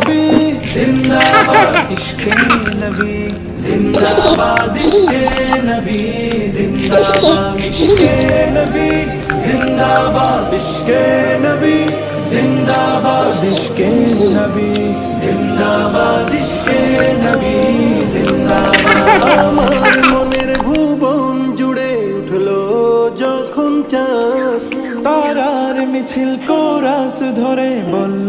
नबी जिंदाबाद इश्के नबी जिंदाबाद इश्के नबी जिंदाबाद इश्के नबी जिंदाबाद इश्के नबी जिंदाबाद इश्के नबी जिंदाबाद इश्के नबी जिंदाबाद আমার মনের ভুবন জুড়ে উঠলো যখন চাঁদ তারার মিছিল কোরাস ধরে বলল